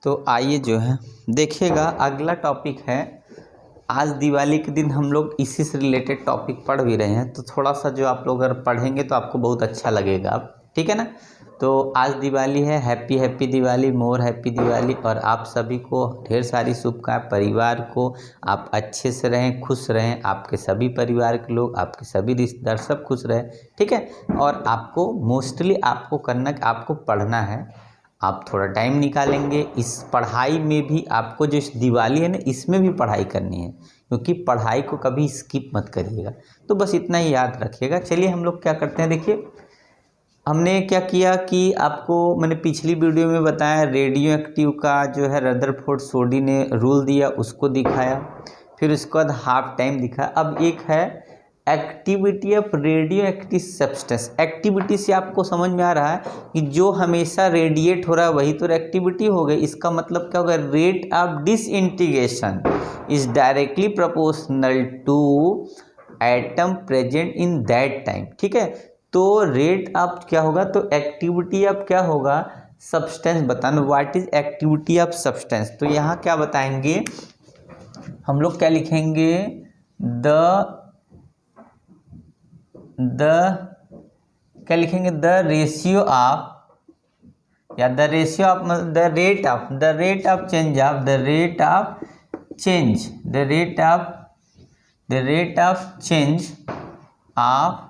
तो आइए जो है देखिएगा, अगला टॉपिक है। आज दिवाली के दिन हम लोग इसी से रिलेटेड टॉपिक पढ़ भी रहे हैं, तो थोड़ा सा जो आप लोग अगर पढ़ेंगे तो आपको बहुत अच्छा लगेगा। ठीक है ना। तो आज दिवाली है, happy happy Diwali, more happy Diwali. और आप सभी को ढेर सारी शुभकामनाएं। परिवार को आप अच्छे से रहें, खुश रहें, आपके सभी परिवार के लोग, आपके सभी रिश्तेदार सब खुश रहें। ठीक है। और आपको मोस्टली आपको करना, आपको पढ़ना है। आप थोड़ा टाइम निकालेंगे इस पढ़ाई में भी, आपको जो इस दिवाली है ना इसमें भी पढ़ाई करनी है, क्योंकि पढ़ाई को कभी स्किप मत करिएगा। तो बस इतना ही याद रखिएगा। चलिए हम लोग क्या करते हैं, देखिए हमने क्या किया कि आपको मैंने पिछली वीडियो में बताया, रेडियो एक्टिव का जो है रदरफोर्ड सोडी ने रूल दिया उसको दिखाया, फिर उसके बाद हाफ टाइम दिखाया। अब एक है activity of radio active substance. Activity से आपको समझ में आ रहा है कि जो हमेशा रेडिएट हो रहा है वही तो एक्टिविटी हो गई। इसका मतलब क्या होगा, rate of disintegration is directly proportional to atom present in that time. ठीक है। तो रेट ऑफ क्या होगा, तो एक्टिविटी ऑफ क्या होगा, सब्सटेंस बताना। What is activity of substance. तो यहाँ क्या बताएंगे हम लोग, क्या लिखेंगे, क्या लिखेंगे, द रेशियो ऑफ, या the ratio of, the rate of change of, the rate of change, the rate of change of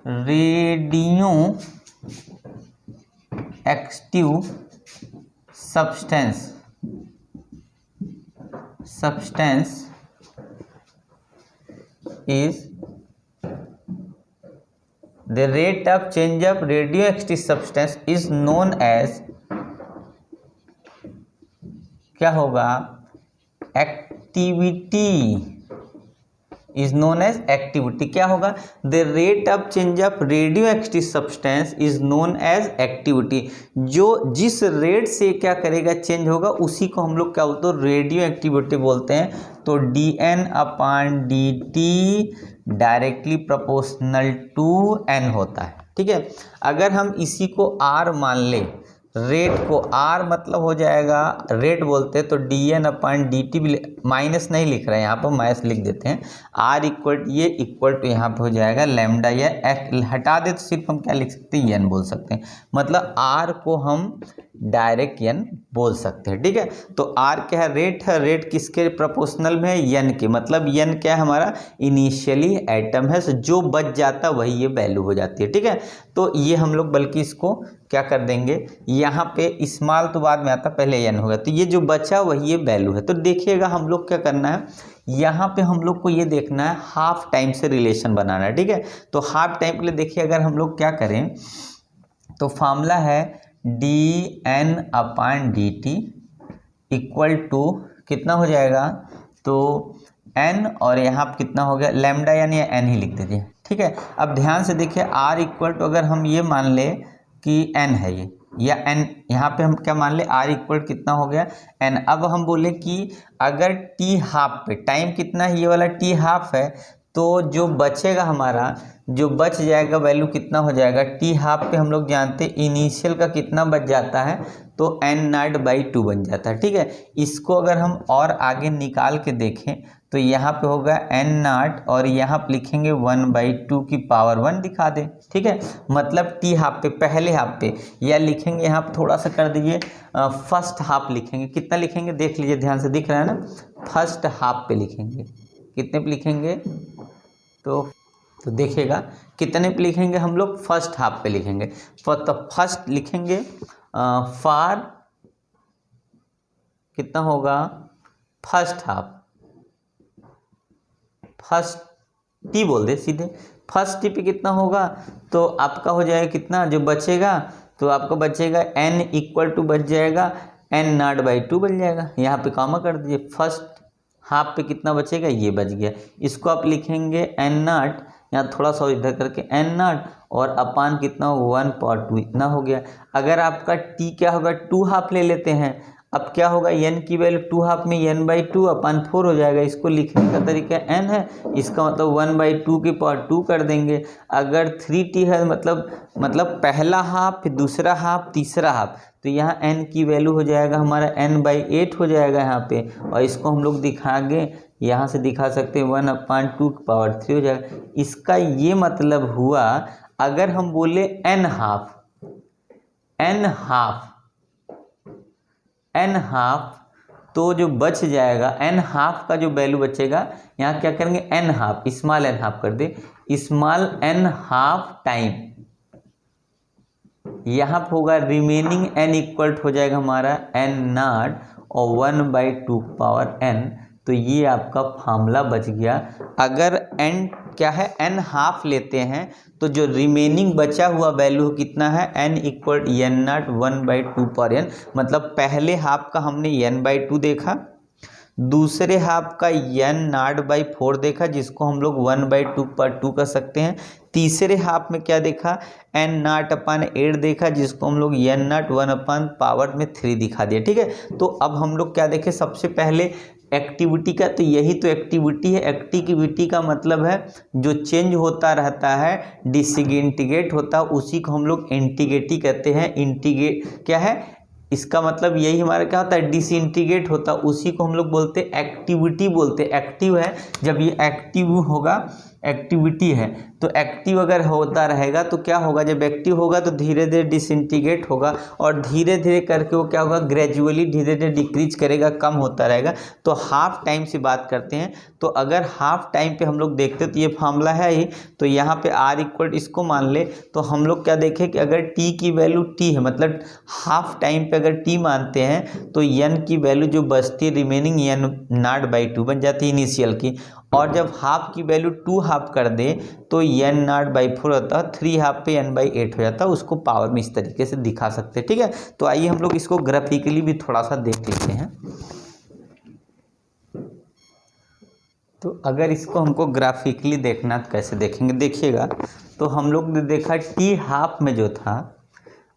radio active substance is the rate of change of radioactive substance is known as, क्या होगा, activity, is known as activity. क्या होगा, the rate of change of radio active substance is known as activity. जो जिस rate से क्या करेगा, change होगा, उसी को हम लोग क्या बोलते हैं, रेडियो एक्टिविटी बोलते हैं। तो dN/dt directly proportional to n होता है। ठीक है। अगर हम इसी को R मान ले, रेट को R मतलब हो जाएगा, रेट बोलते हैं, तो dN/dt भी, माइनस नहीं लिख रहे हैं यहाँ पर, माइनस लिख देते हैं। R इक्वल ये इक्वल टू यहाँ पे हो जाएगा लैम्डा, या हटा दे तो सिर्फ हम क्या लिख सकते हैं, n बोल सकते हैं। मतलब R को हम डायरेक्ट n बोल सकते हैं। ठीक है। तो R क्या है, रेट किसके प्रोपोर्शनल में है, n के। मतलब n क्या है, हमारा इनिशियली एटम है, जो बच जाता वही ये वैल्यू हो जाती है। ठीक है। तो ये हम लोग बल्कि इसको क्या कर देंगे, यहाँ पे स्मॉल तो बाद में आता, पहले n होगा, तो ये जो बचा वही ये वैल्यू है। तो देखिएगा हम लोग क्या करना है, यहाँ पे हम लोग को ये देखना है, हाफ टाइम से रिलेशन बनाना है। ठीक है। तो हाफ टाइम के लिए देखिए, अगर हम लोग क्या करें, तो फॉर्मूला है dN/dt इक्वल टू कितना हो जाएगा, तो n, और यहाँ पर कितना हो गया, लैम्डा, यानी n ही लिख दीजिए। ठीक है। अब ध्यान से देखिए, R इक्वल टू, अगर हम ये मान ले कि n है ये, या n, यहाँ पे हम क्या मान ले, R इक्वल कितना हो गया, n। अब हम बोले कि अगर t हाफ पे, टाइम कितना है, ये वाला t हाफ है, तो जो बचेगा हमारा, जो बच जाएगा वैल्यू कितना हो जाएगा, t हाफ पे हम लोग जानते हैं इनिशियल का कितना बच जाता है, तो n0/2 बन जाता है। ठीक है। इसको अगर हम और आगे निकाल के देखें तो यहाँ पे होगा n0, और यहाँ पे लिखेंगे 1/2 की पावर 1 दिखा दें। ठीक है। मतलब t हाफ पे, पहले हाफ पे, या लिखेंगे यहाँ पे थोड़ा सा कर दीजिए, फर्स्ट हाफ लिखेंगे। कितना लिखेंगे देख लीजिए, ध्यान से दिख रहा है ना, फर्स्ट हाफ पे लिखेंगे। कितने पे लिखेंगे, तो देखिएगा कितने पे लिखेंगे हम लोग, फर्स्ट हाफ पे लिखेंगे। तो फर्स्ट लिखेंगे फॉर, कितना होगा, फर्स्ट हाफ, फर्स्ट टी बोल दे सीधे, फर्स्ट टी पे कितना होगा, तो आपका हो जाएगा कितना, जो बचेगा, तो आपका बचेगा n इक्वल टू बच जाएगा n0/2 बन जाएगा। यहाँ पे कॉमा कर दीजिए, फर्स्ट हाफ पे कितना बचेगा, ये बच गया। इसको आप लिखेंगे n0, यहाँ थोड़ा सा इधर करके n0, और अपान कितना हो, 1/2, इतना हो गया। अगर आपका t क्या होगा, 2 हाफ ले लेते हैं, अब क्या होगा, n की वैल्यू 2 हाफ में n/2/4 हो जाएगा। इसको लिखने का तरीका n है, इसका मतलब 1/2 कर देंगे। अगर 3t है मतलब पहला हाफ, फिर दूसरा हाफ, तीसरा हाफ, तो यहाँ n की वैल्यू हो जाएगा हमारा n/8 हो जाएगा यहाँ पे। और इसको हम लोग दिखाएंगे, यहाँ से दिखा सकते हैं 1/2 हो जाएगा। इसका ये मतलब हुआ, अगर हम बोले n हाफ तो जो बच जाएगा n हाफ का जो वैल्यू बचेगा, यहाँ क्या करेंगे n half, small n half कर दे, स्मॉल n हाफ टाइम, यहाँ पे होगा रिमेनिंग n इक्वल हो जाएगा हमारा n0 और 1/2 तो ये आपका फार्मूला बच गया। अगर n क्या है, n हाफ लेते हैं तो जो रिमेनिंग बचा हुआ वैल्यू कितना है, n इक्वल n0 1/2 मतलब पहले हाफ का हमने n/2 देखा, दूसरे हाफ का n0/4 देखा, जिसको हम लोग 1/2 कर सकते हैं। तीसरे हाफ में क्या देखा, n0/8 देखा, जिसको हम लोग n0 1/3 दिखा दिया। ठीक है, तो अब हम लोग क्या देखें, सबसे पहले एक्टिविटी का, तो यही तो एक्टिविटी है। एक्टिविटी का मतलब है जो चेंज होता रहता है, डिसइंटीग्रेट होता है, उसी को हम लोग इंटीग्रेटी कहते हैं। इंटीग्रेट क्या है, इसका मतलब यही हमारा क्या होता है, डिसइंटीग्रेट होता है, उसी को हम लोग बोलते हैं एक्टिविटी बोलते हैं। एक्टिव है, जब ये एक्टिव होगा, एक्टिविटी है, तो एक्टिव अगर होता रहेगा तो क्या होगा, जब एक्टिव होगा तो धीरे धीरे डिसइंटीग्रेट होगा, और धीरे धीरे करके वो क्या होगा, ग्रेजुअली धीरे धीरे डिक्रीज करेगा, कम होता रहेगा। तो हाफ टाइम से बात करते हैं, तो अगर हाफ टाइम पे हम लोग देखते तो ये फार्मूला है ही, तो यहाँ पे r इक्वल इसको मान ले, तो हम लोग क्या देखें कि अगर t की वैल्यू t है, मतलब हाफ टाइम पे अगर t मानते हैं तो n की वैल्यू जो बचती है रिमेनिंग n0/2 बन जाती है इनिशियल की, और जब हाफ की वैल्यू 2 हाफ कर दे तो n0/4 होता है, 3 हाफ पे n/8 हो जाता है। उसको पावर में इस तरीके से दिखा सकते हैं। ठीक है, तो आइए हम लोग इसको ग्राफिकली भी थोड़ा सा देख लेते हैं। तो अगर इसको हमको ग्राफिकली देखना तो कैसे देखेंगे, देखिएगा, तो हम लोग ने देखा टी हाफ में जो था,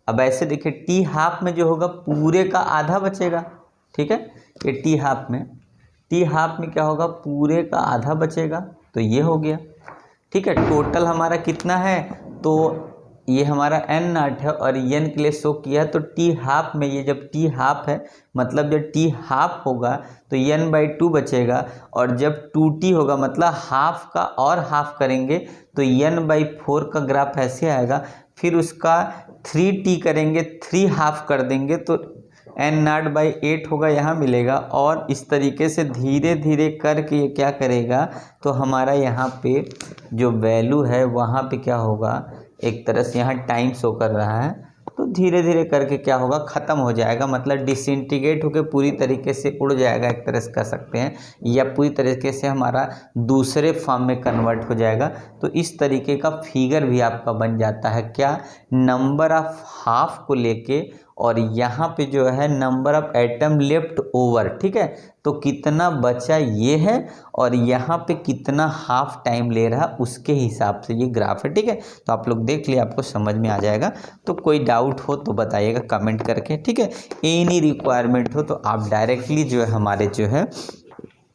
अब ऐसे देखिए टी हाफ में जो होगा पूरे का आधा बचेगा। ठीक है, ये टी हाफ में क्या होगा, पूरे का आधा बचेगा, तो ये हो गया। ठीक है, टोटल हमारा कितना है, तो ये हमारा n0 है और n के लिए शो किया, तो टी हाफ में ये जब टी हाफ है, मतलब जब टी हाफ होगा तो n/2 बचेगा, और जब 2t होगा मतलब हाफ का और हाफ करेंगे तो n/4 का ग्राफ ऐसे आएगा। फिर उसका 3t करेंगे, 3 हाफ कर देंगे तो n0/8 होगा, यहाँ मिलेगा। और इस तरीके से धीरे धीरे करके ये क्या करेगा, तो हमारा यहाँ पे जो वैल्यू है वहाँ पे क्या होगा, एक तरह से यहाँ टाइम शो कर रहा है, तो धीरे धीरे करके क्या होगा, ख़त्म हो जाएगा, मतलब डिसइंटीग्रेट होकर पूरी तरीके से उड़ जाएगा, एक तरह से कह सकते हैं, या पूरी तरीके से हमारा दूसरे फॉर्म में कन्वर्ट हो जाएगा। तो इस तरीके का फिगर भी आपका बन जाता है, क्या, नंबर ऑफ हाफ को लेके, और यहाँ पे जो है number of atom left over. ठीक है, तो कितना बचा ये है, और यहाँ पे कितना हाफ टाइम ले रहा उसके हिसाब से ये ग्राफ है। ठीक है, तो आप लोग देख लिए, आपको समझ में आ जाएगा। तो कोई डाउट हो तो बताइएगा कमेंट करके। ठीक है, एनी रिक्वायरमेंट हो तो आप डायरेक्टली जो है हमारे जो है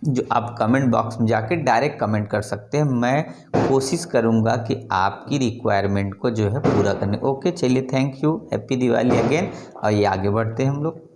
जो आप कमेंट बॉक्स में जाके डायरेक्ट कमेंट कर सकते हैं। मैं कोशिश करूंगा कि आपकी रिक्वायरमेंट को जो है पूरा करने। ओके, चलिए, thank you, happy Diwali again. और ये आगे बढ़ते हैं हम लोग।